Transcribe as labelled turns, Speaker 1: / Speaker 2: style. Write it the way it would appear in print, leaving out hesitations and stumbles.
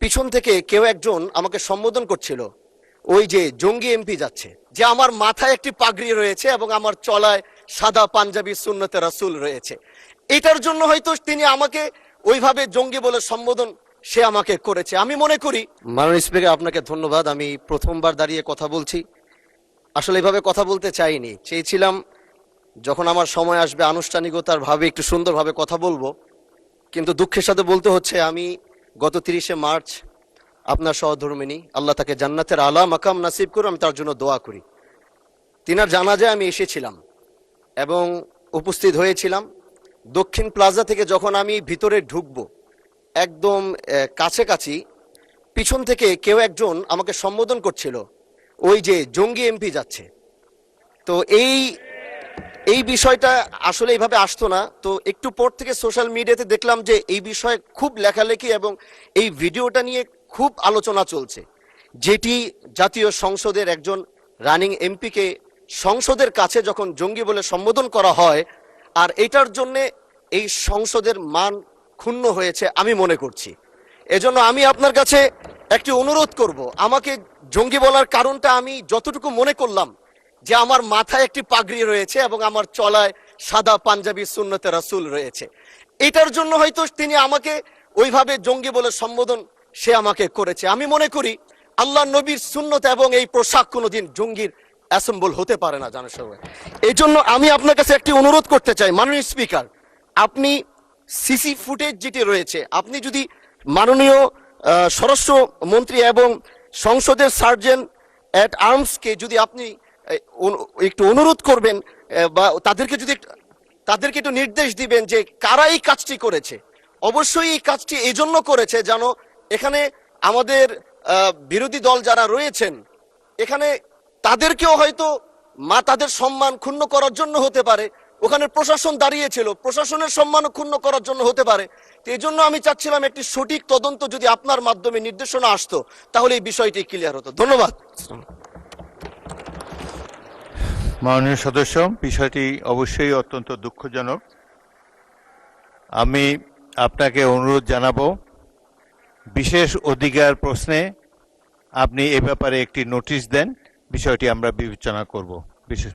Speaker 1: পিছন থেকে কেউ একজন আমাকে সম্বোধন করছিল, ওই যে জঙ্গি এমপি যাচ্ছে, যে আমার মাথায় একটি পাগড়ি রয়েছে এবং আমার চলায় সাদা পাঞ্জাবি সুন্নতে রাসূল রয়েছে। এটার জন্য হয়তো তিনি আমাকে ওইভাবে জঙ্গি বলে সম্বোধন সে আমাকে করেছে। আমি মনে করি, মাননীয় স্পিকার আপনাকে ধন্যবাদ। আমি প্রথমবার দাঁড়িয়ে কথা বলছি, আসলে এভাবে কথা বলতে চাইনি, চেয়েছিলাম যখন আমার সময় আসবে আনুষ্ঠানিকতার ভাবে একটু সুন্দরভাবে কথা বলবো। কিন্তু দুঃখের সাথে বলতে হচ্ছে, আমি গত 30শে মার্চ আপনার সহধর্মিনী, আল্লাহ তাকে জান্নাতের আলা মাকাম নাসিব করুন, আমি তার জন্য দোয়া করি। তিনার জানাজায় আমি এসেছিলাম এবং উপস্থিত হয়েছিলাম। দক্ষিণ প্লাজা থেকে যখন আমি ভিতরে ঢুকবো, একদম কাছাকাছি পিছন থেকে কেউ একজন আমাকে সম্বোধন করছিল, ওই যে জঙ্গি এমপি যাচ্ছে। তো এই বিষয়টা আসলে এইভাবে আসতো না। তো একটু পর থেকে সোশ্যাল মিডিয়াতে দেখলাম যে এই বিষয়ে খুব লেখালেখি এবং এই ভিডিওটা নিয়ে খুব আলোচনা চলছে, যেটি জাতীয় সংসদের একজন রানিং এমপিকে সংসদের কাছে যখন জঙ্গি বলে সম্বোধন করা হয়, আর এটার জন্য এই সংসদের মান ক্ষুণ্ণ হয়েছে আমি মনে করছি। এজন্য আমি আপনার কাছে একটি অনুরোধ করব, আমাকে জঙ্গি বলার কারণটা আমি যতটুকু মনে করলাম, যে আমার মাথায় একটি পাগড়ি রয়েছে এবং আমার চলায় সাদা পাঞ্জাবি সুন্নতে রাসূল রয়েছে। এটার জন্য হয়তো তিনি আমাকে ওইভাবে জঙ্গি বলে সম্বোধন সে আমাকে করেছে। আমি মনে করি আল্লাহ নবীর সুন্নত এবং এই পোশাক কোনোদিন জঙ্গির অ্যাসেম্বল হতে পারে না জানার সবাই। এই জন্য আমি আপনার কাছে একটি অনুরোধ করতে চাই, মাননীয় স্পিকার, আপনি সিসি ফুটেজ যেটি রয়েছে, আপনি যদি মাননীয় স্বরাষ্ট্র মন্ত্রী এবং সংসদের সার্জেন্ট অ্যাট আর্মসকে যদি আপনি একটু অনুরোধ করবেন, বা তাদেরকে একটু নির্দেশ দিবেন যে কারা এই কাজটি করেছে। অবশ্যই এই কাজটি এই জন্য করেছে যেন এখানে আমাদের বিরোধী দল যারা রয়েছেন, এখানে তাদেরকেও হয়তো তাদের সম্মান ক্ষুণ্ণ করার জন্য হতে পারে। ওখানে প্রশাসন দাঁড়িয়েছিল, প্রশাসনের সম্মান ক্ষুণ্ণ করার জন্য হতে পারে। এই জন্য আমি চাচ্ছিলাম একটি সঠিক তদন্ত যদি আপনার মাধ্যমে নির্দেশনা আসতো, তাহলে এই বিষয়টি ক্লিয়ার হতো। ধন্যবাদ।
Speaker 2: মাননীয় সদস্য, বিষয়টি অবশ্যই অত্যন্ত দুঃখজনক। আমি আপনাকে অনুরোধ জানাবো, বিশেষ অধিকার প্রশ্নে আপনি এ ব্যাপারে একটি নোটিশ দেন, বিষয়টি আমরা বিবেচনা করব। বিশেষ